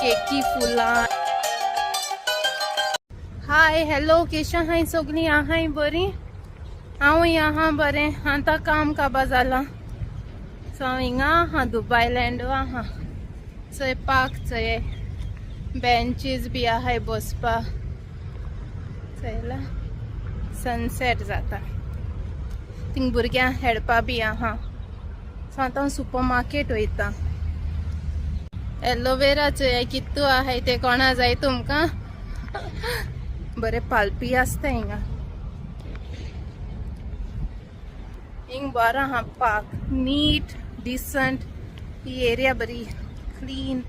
केकी फुलां. Hi hello केशा हाय सगळीं आहाय बरी. हांव आहा बरें. आतां काम काबार जालां सो हांव हिंगा आहा दुबाय लँड आहा. चंय पार्क चंय बेंचीस बी आहाय बसपा. चयला सनसेट जाता. थिंग भुरग्यांक खेळपा बी आहा. सो आतां सुपर मार्केट वयता. एलोवेराचें कितू आहाय ते कोणा जाय तुमकां. बरें पालपी आसता हिंगा. हिंग बरो आहा पार्क नीट डिसंट. ही एरिया बरी क्लीन.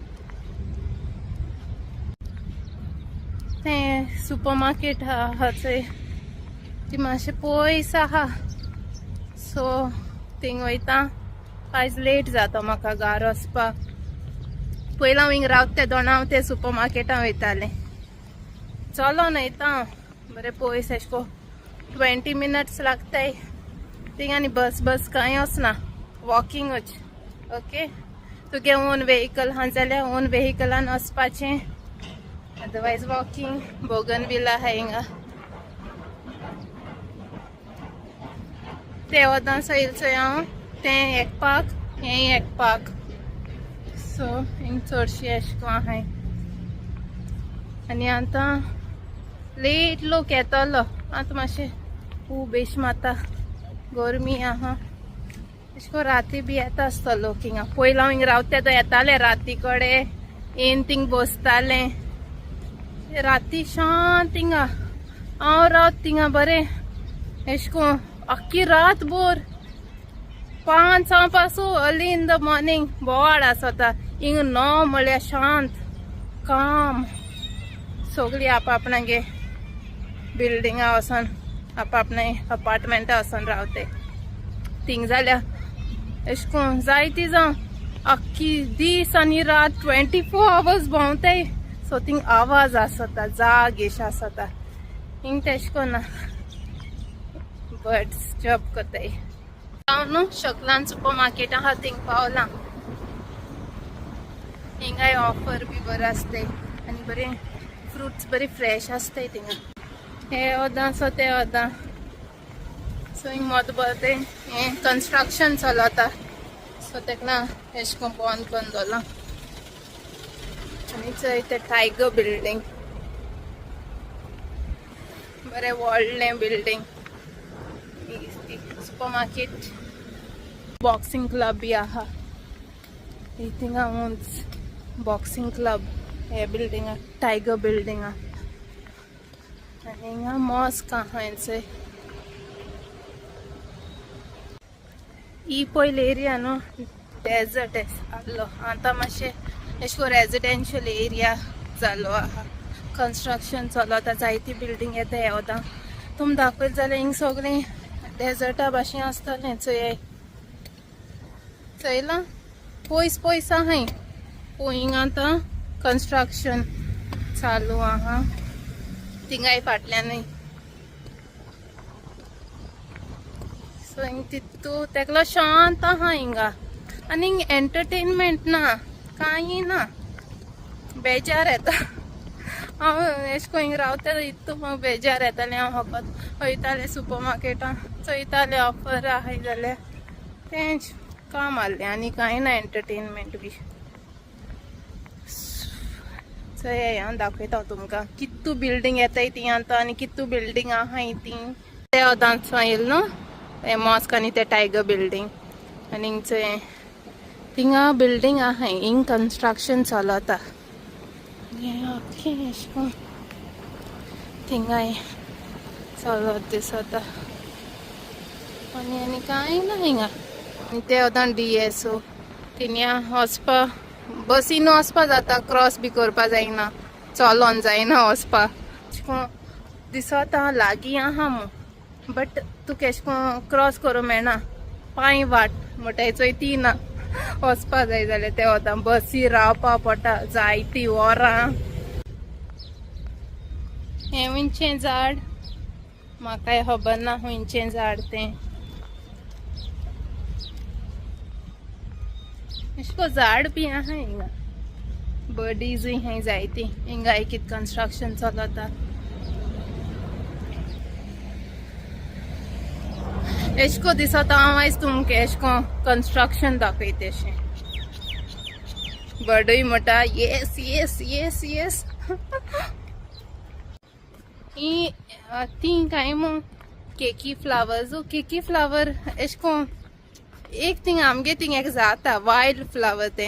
तें सुपर मार्केट आहा चंय ती मातशें पयस आहा सो थिंग वयता. आयज लेट जाता म्हाका घार वचपाक. पयलीं हांव हिंग रावता दोना ते सुपर मार्केटां वयतालें. चलोन वयता हांव बरें पयस एशें को 20 मिनट्स लागताय. थिंग आनी बस कांय वचना वॉकिंगूच. ओके तुगे ओन व्हेकल आहा जाल्यार ओन व्हेकलान वचपाचें. Otherwise walking. बोगनविला आहा हिंगा. ते वदां चोयल चोय हांव तें एक पार्क हें एक पार्क. सो हिंग चडशी एशें को आहाय. आनी आतां लेट लोक येतलो. आतां मातशें खूब बेश माता गरमी आहा. एशें को राती बी येता आसतो लोक हिंगा. पयलीं हांव हिंग रावता तो येताले राती कडेन येन थिंग बसताले. राती शांत हिंगा. हांव रावता थिंगा बरें एशें को आख्खी रात भर 5 पासून अर्ली इन द मॉर्निंग बोवाड आसता. हिंग 9 म्हळ्यार शांत काम. सगळीं आपआपणागे बिल्डिंगा वचोन आपआपणे अपार्टमेंटा वचोन रावताय. थिंग जाल्यार एशें कोन्न जायती जावं आख्खी दीस आनी रात 24 आवर्स भोंवताय. सो थिंग आवाज आसता जाग एश आसता. हिंग तेशें कोन्ना बर्ड्स जॉब कोताय. हांव न्हू शकलान सुपर मार्केट आहा थिंग पावलां. हिंगाय ऑफर बी बरो आसताय आनी बरें फ्रुट्स बरे फ्रेश आसताय थिंगा. हे वदां सो ते वदां. सो हिंग मोद बरें हें कंस्ट्रक्शन चलता सो तेका लागून एशें कोन्न बंद करून दवरलां. आनी चंय तें टायगर बिल्डींग बरें व्हडलें building. Supermarket boxing club बी आहा. थिंगा ओन्स बॉक्सिंग क्लब हे बिल्डिंगा टायगर बिल्डिंगा. आनी हिंगा मॉस्क आहा चंय. ही पयली एरिया न्हू डेजर्ट आसलो. आतां मातशें एशें को रेजिडेंशियल एरिया जालो आहा. कंस्ट्रक्शन चलता. जायती बिल्डींग येता हे वदां. तुम दाखयत जाल्यार हिंग सगळें डेजर्टा भाशेन आसतलें. चोय चयलां पयस आहाय. हिंग आतां कंस्ट्रक्शन चालू आहा. थिंगाय फाटल्यानूय. सो हिंग तितू तेका लागून शांत आहा हिंगा. आनी हिंग एंटरटेनमेंट ना कांय ना. बेजार येता. हांव एशें कोन्न हिंग रावता इतू म्हाका बेजार येतालें. हांव फकत वयतालें सुपर मार्केटां चोयतालें ऑफर आहाय जाल्यार तेंच काम आहलें आनी कांय ना एंटरटेनमेंट बी. चोय हांव दाखयता तुमकां कितू बिल्डींग येताय ती आतां आनी कितू बिल्डींग आहाय ती. ते वदांच येयलें न्हू ते मॉस्क आनी ते टायगर बिल्डींग. आनी हिंग चोय थिंगा बिल्डींग आहाय. हिंग कंस्ट्रक्शन चलता. ओके एशें कोन्न थिंगाय चलत दिसता. आनी कांय ना हिंगा. आनी ते वदां DSO थिंगा वचपा बसीन वचपा जाता. क्रॉस बी करपा जायना. चलोन जायना वचपा. एशें कोन्न दिसता लागीं आहा मू बट तुका एशें कोन्न क्रॉस करूं मेळना. पांय वाट म्हणटा चोय ती ना. वचपा जाय जाल्यार ते वदां बसी रावपा पडटा जायती वरां. हें हुंयचें झाड म्हाकाय खबर ना हुंयचें झाड तें. एशें को झाड बी आहा हिंगा बर्डीज हाय जायती हिंगा एक कंस्ट्रक्शन चलता एशको दिसता हांव आयज तुमकां एशको कंस्ट्रक्शन दाखयतेशें बर्डूय म्हणटा येस येस येस येस ही ती काय मग केकी फ्लावर एशको एक थिंग आमगे थिंग एक जाता वायल्ड फ्लावर ते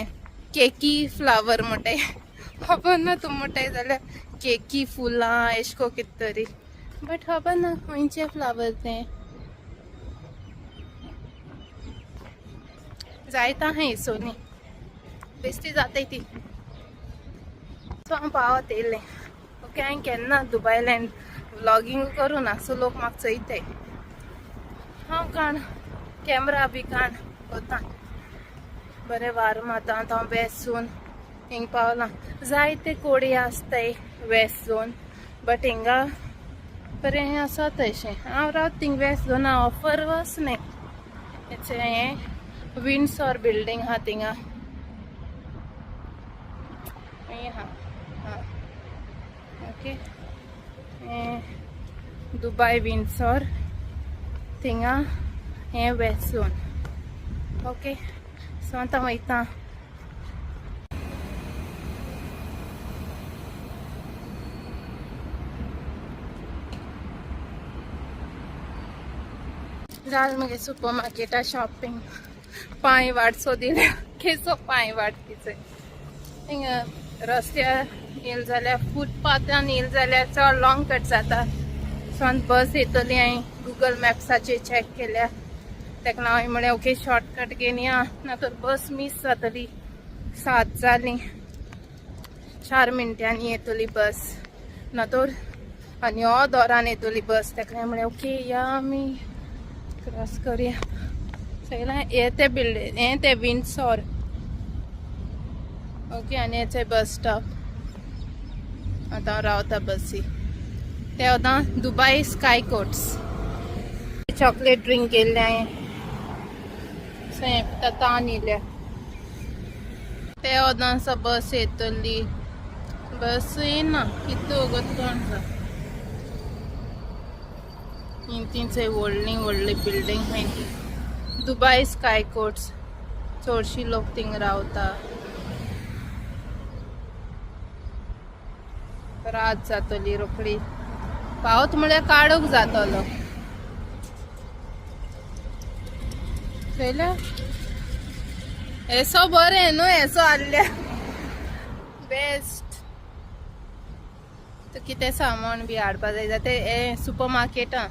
केकी फ्लावर म्हणटाय खबर ना तुम म्हणटाय जाल्यार केकी फुलां एशको कित तरी बट खबर ना खंयचे फ्लावर ते जायता हाय सोनी बेश्टी जाताय ती सो हांव पावत येयलें ओके हांवें केन्ना दुबयलँड व्लॉगिंग करूं ना सो लोक म्हाका चोयताय हांव काण कॅमेरा बी काण कोता बरें वार माता आतां हांव वेस्ट झोन हिंग पावलां जायते कोडी आसताय वेस्ट झोन बट हिंगा बरें आसा तशें हांव रावता थिंग वेस्ट झोना ऑफर वचनाय हें विंडसॉर बिल्डींग आहा थिंगा ओके दुबय विंडसॉर थिंगा हें वेस्ट झोन ओके सो आतां वयता जाल मगे सुपर मार्केटा शॉपिंग पांय वाटसो दिल्या केसो पांय वाटकीचे हिंगा रस्त्यार येल जाल्यार फुटपाथान येल जाल्यार चड लॉंग कट जाता सो बस येतली हांवें गुगल मॅप्साचेर चॅक केल्या तेका लागून हांवें म्हळें ओके शॉर्टकट घेवन या ना तर बस मिस जातली 7 जालीं 4 मिनटांनी येतली बस ना तर आनी हो दोरान येतली बस तेका लागून म्हळें ओके या आमी क्रॉस करुया सगळें हे ते बिल्डींग हें ते विंडसॉर ओके आनी हेचे बस स्टॉप आतां हांव रावता बसी ते आतां Dubai sky quotes chocolate drink केल्लें हांवें सो हें तान येयल्या ते आतां बस येतली बस येना कितलो वगत कोण जा ती व्हडली बिल्डींग आहाय ती दुबय स्काय कोट्स चडशी लोक थिंग रावता रात जातली रोखडी पावत म्हळ्यार काडूंक जातलो चोयल्या हेसो बरें न्हू हेसो हाडल्या बेस्ट तो कितें सामान बी हाडपा जाय ते हे सुपर मार्केटां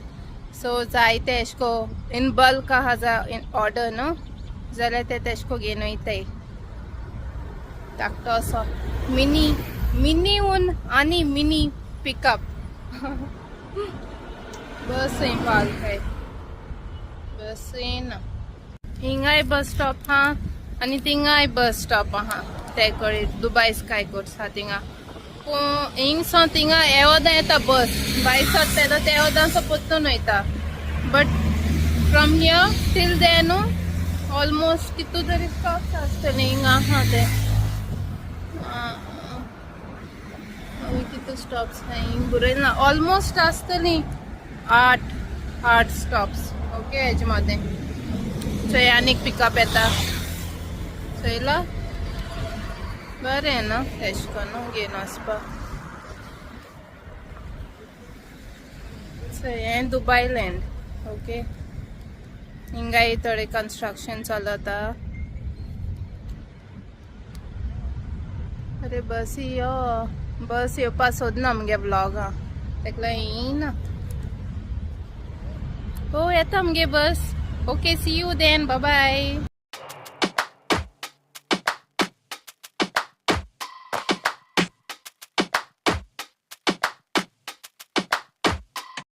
सो जायते एशको इन बल्क आहा जा इन ऑर्डर न्हू जाल्यार ते तेशको घेवन वयताय धाकटो असो मिनी उन आनी मिनी पिकअप बस पावताय बस येना हिंगाय बस स्टॉप हा आनी थिंगाय बस स्टॉप आहा ते कडेन दुबय स्काय कोट्स आहा थिंगा हिंगसो थिंगा येवदां येता बस बायसर तेदो ते येवदांचो पोत्तून वयता बट फ्रॉम हियर टील दे न्हू ऑलमोस्ट कितू तरी स्टॉप्स आसतले हिंगा आहा ते कितू स्टॉप्स हिंग बरयना ऑलमोस्ट आसतली 8 स्टॉप्स ओके हेजे मदें थंय आनीक पिकअप येता चोयला बरें न्हू तेश कोन्न घेवन वचपाक हें दुबयलँड ओके हिंगाय थोडें कंस्ट्रक्शन चलता अरे बस येवपा सोदना मगे ब्लॉगा तेका लागून येयना हो येता मगे बस okay see you then bye bye